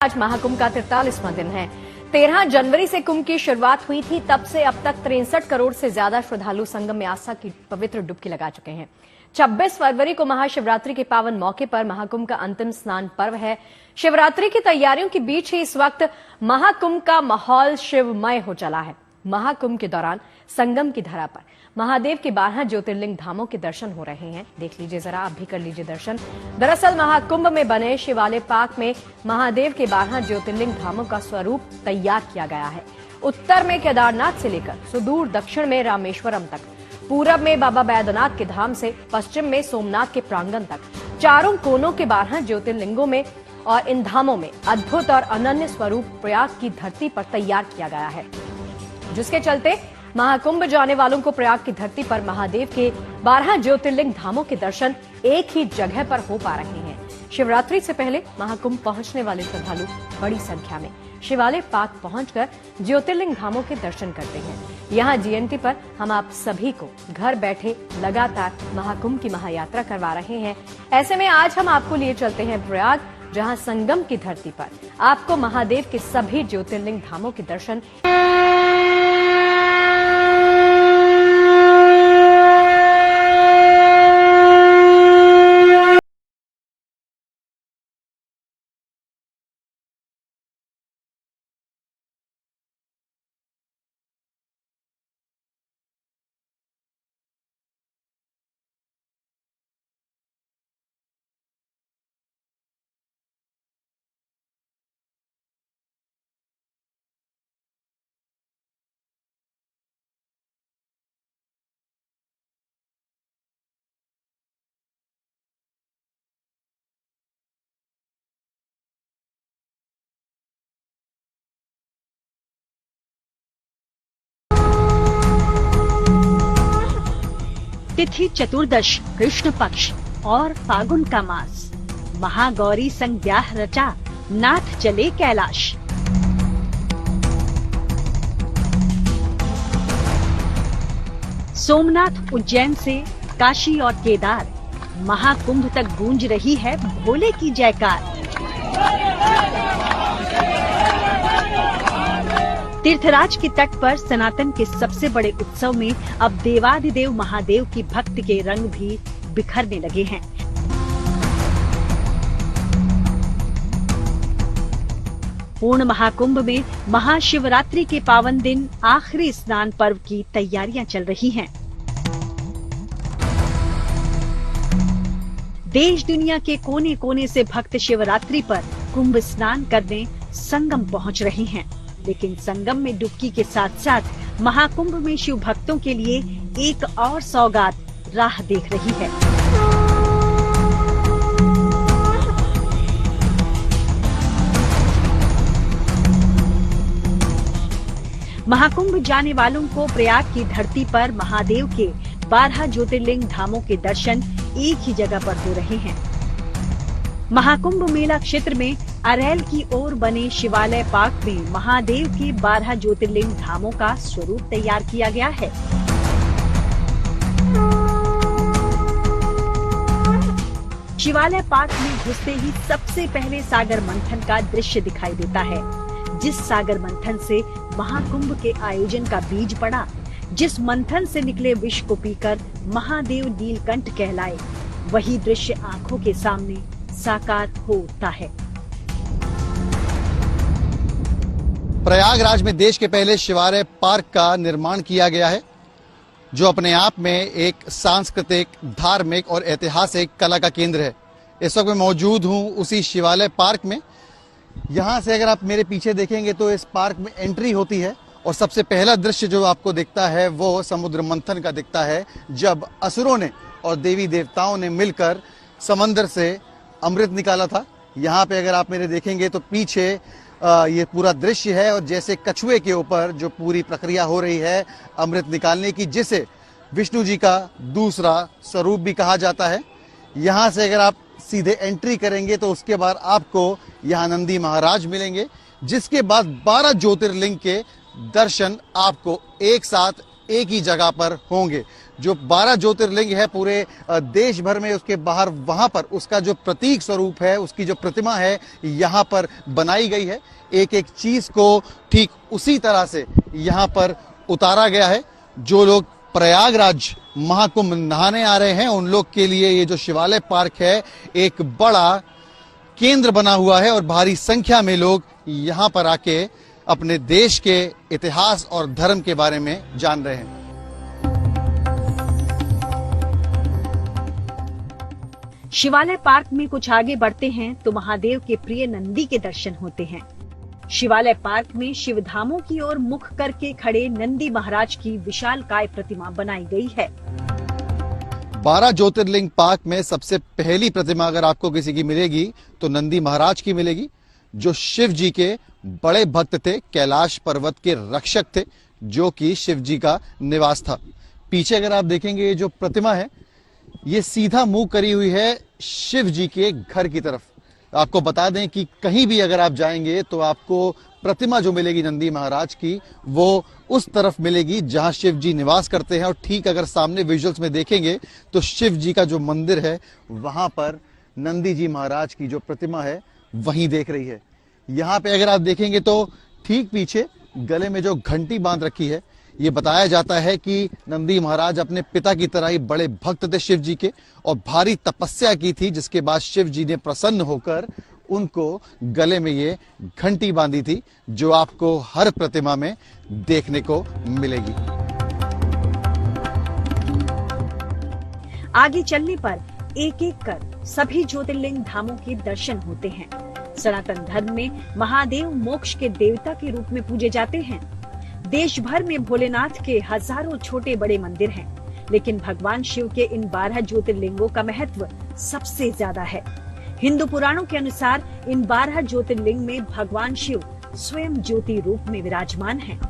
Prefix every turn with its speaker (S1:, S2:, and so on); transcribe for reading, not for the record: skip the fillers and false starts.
S1: आज महाकुंभ का 43वां दिन है। 13 जनवरी से कुंभ की शुरुआत हुई थी। तब से अब तक 63 करोड़ से ज्यादा श्रद्धालु संगम में आस्था की पवित्र डुबकी लगा चुके हैं। 26 फरवरी को महाशिवरात्रि के पावन मौके पर महाकुंभ का अंतिम स्नान पर्व है। शिवरात्रि की तैयारियों के बीच ही इस वक्त महाकुंभ का माहौल शिवमय हो चला है। महाकुंभ के दौरान संगम की धरा पर महादेव के 12 ज्योतिर्लिंग धामों के दर्शन हो रहे हैं। देख लीजिए जरा, आप भी कर लीजिए दर्शन। दरअसल महाकुंभ में बने शिवालय पार्क में महादेव के 12 ज्योतिर्लिंग धामों का स्वरूप तैयार किया गया है। उत्तर में केदारनाथ से लेकर सुदूर दक्षिण में रामेश्वरम तक, पूरब में बाबा बैद्यनाथ के धाम से पश्चिम में सोमनाथ के प्रांगण तक, चारों कोनों के 12 ज्योतिर्लिंगों में और इन धामों में अद्भुत और अनन्य स्वरूप प्रयाग की धरती पर तैयार किया गया है, जिसके चलते महाकुंभ जाने वालों को प्रयाग की धरती पर महादेव के 12 ज्योतिर्लिंग धामों के दर्शन एक ही जगह पर हो पा रहे हैं। शिवरात्रि से पहले महाकुंभ पहुंचने वाले श्रद्धालु बड़ी संख्या में शिवालय पार्क पहुंचकर ज्योतिर्लिंग धामों के दर्शन करते हैं। यहां जीएनटी पर हम आप सभी को घर बैठे लगातार महाकुंभ की महायात्रा करवा रहे हैं। ऐसे में आज हम आपको लिए चलते हैं प्रयाग, जहां संगम की धरती पर आपको महादेव के सभी ज्योतिर्लिंग धामों के दर्शन
S2: तिथि चतुर्दश कृष्ण पक्ष और फागुन का मास, महागौरी संग ब्याह रचा, नाथ चले कैलाश। सोमनाथ उज्जैन से काशी और केदार, महाकुंभ तक गूंज रही है भोले की जयकार। तीर्थराज के तट पर सनातन के सबसे बड़े उत्सव में अब देवाधिदेव महादेव की भक्त के रंग भी बिखरने लगे हैं। पूर्ण महाकुंभ में महाशिवरात्रि के पावन दिन आखिरी स्नान पर्व की तैयारियां चल रही हैं। देश दुनिया के कोने कोने से भक्त शिवरात्रि पर कुंभ स्नान करने संगम पहुंच रहे हैं, लेकिन संगम में डुबकी के साथ साथ महाकुंभ में शिव भक्तों के लिए एक और सौगात राह देख रही है। महाकुंभ जाने वालों को प्रयाग की धरती पर महादेव के 12 ज्योतिर्लिंग धामों के दर्शन एक ही जगह पर हो रहे हैं। महाकुंभ मेला क्षेत्र में अरैल की ओर बने शिवालय पार्क में महादेव के 12 ज्योतिर्लिंग धामों का स्वरूप तैयार किया गया है। शिवालय पार्क में घुसते ही सबसे पहले सागर मंथन का दृश्य दिखाई देता है। जिस सागर मंथन से महाकुंभ के आयोजन का बीज पड़ा, जिस मंथन से निकले विष को पीकर महादेव नीलकंठ कहलाए, वही दृश्य आंखों के सामने साकार होता है।
S3: प्रयागराज में देश के पहले शिवालय पार्क का निर्माण किया गया है, जो अपने आप में एक सांस्कृतिक, धार्मिक और ऐतिहासिक कला का केंद्र है। इस वक्त मैं मौजूद हूं उसी शिवालय पार्क में। यहां से अगर आप मेरे पीछे देखेंगे तो इस पार्क में एंट्री होती है और सबसे पहला दृश्य जो आपको दिखता है वो समुद्र मंथन का दिखता है, जब असुरों ने और देवी देवताओं ने मिलकर समंदर से अमृत निकाला था। यहाँ पे अगर आप मेरे देखेंगे तो पीछे ये पूरा दृश्य है और जैसे कछुए के ऊपर जो पूरी प्रक्रिया हो रही है अमृत निकालने की, जिसे विष्णु जी का दूसरा स्वरूप भी कहा जाता है। यहाँ से अगर आप सीधे एंट्री करेंगे तो उसके बाद आपको यहाँ नंदी महाराज मिलेंगे, जिसके बाद 12 ज्योतिर्लिंग के दर्शन आपको एक साथ एक ही जगह पर होंगे। जो 12 ज्योतिर्लिंग है पूरे देश भर में, उसके बाहर वहां पर उसका जो प्रतीक स्वरूप है, उसकी जो प्रतिमा है यहाँ पर बनाई गई है। एक एक चीज को ठीक उसी तरह से यहाँ पर उतारा गया है। जो लोग प्रयागराज महाकुंभ नहाने आ रहे हैं उन लोग के लिए ये जो शिवालय पार्क है एक बड़ा केंद्र बना हुआ है और भारी संख्या में लोग यहाँ पर आके अपने देश के इतिहास और धर्म के बारे में जान रहे हैं।
S2: शिवालय पार्क में कुछ आगे बढ़ते हैं तो महादेव के प्रिय नंदी के दर्शन होते हैं। शिवालय पार्क में शिव धामों की ओर मुख करके खड़े नंदी महाराज की विशालकाय प्रतिमा बनाई गई है।
S3: 12 ज्योतिर्लिंग पार्क में सबसे पहली प्रतिमा अगर आपको किसी की मिलेगी तो नंदी महाराज की मिलेगी, जो शिव जी के बड़े भक्त थे, कैलाश पर्वत के रक्षक थे, जो कि शिव जी का निवास था। पीछे अगर आप देखेंगे ये जो प्रतिमा है ये सीधा मुंह करी हुई है शिव जी के घर की तरफ। आपको बता दें कि कहीं भी अगर आप जाएंगे तो आपको प्रतिमा जो मिलेगी नंदी महाराज की वो उस तरफ मिलेगी जहां शिव जी निवास करते हैं। और ठीक अगर सामने विजुअल्स में देखेंगे तो शिव जी का जो मंदिर है वहां पर नंदी जी महाराज की जो प्रतिमा है वहीं देख रही है। यहाँ पे अगर आप देखेंगे तो ठीक पीछे गले में जो घंटी बांध रखी है, ये बताया जाता है कि नंदी महाराज अपने पिता की तरह ही बड़े भक्त थे शिव जी के और भारी तपस्या की थी, जिसके बाद शिव जी ने प्रसन्न होकर उनको गले में ये घंटी बांधी थी, जो आपको हर प्रतिमा में देखने को मिलेगी।
S2: आगे चलने पर एक एक कर सभी ज्योतिर्लिंग धामों के दर्शन होते हैं। सनातन धर्म में महादेव मोक्ष के देवता के रूप में पूजे जाते हैं। देश भर में भोलेनाथ के हजारों छोटे बड़े मंदिर हैं, लेकिन भगवान शिव के इन 12 ज्योतिर्लिंगों का महत्व सबसे ज्यादा है। हिंदू पुराणों के अनुसार इन 12 ज्योतिर्लिंग में भगवान शिव स्वयं ज्योति रूप में विराजमान हैं।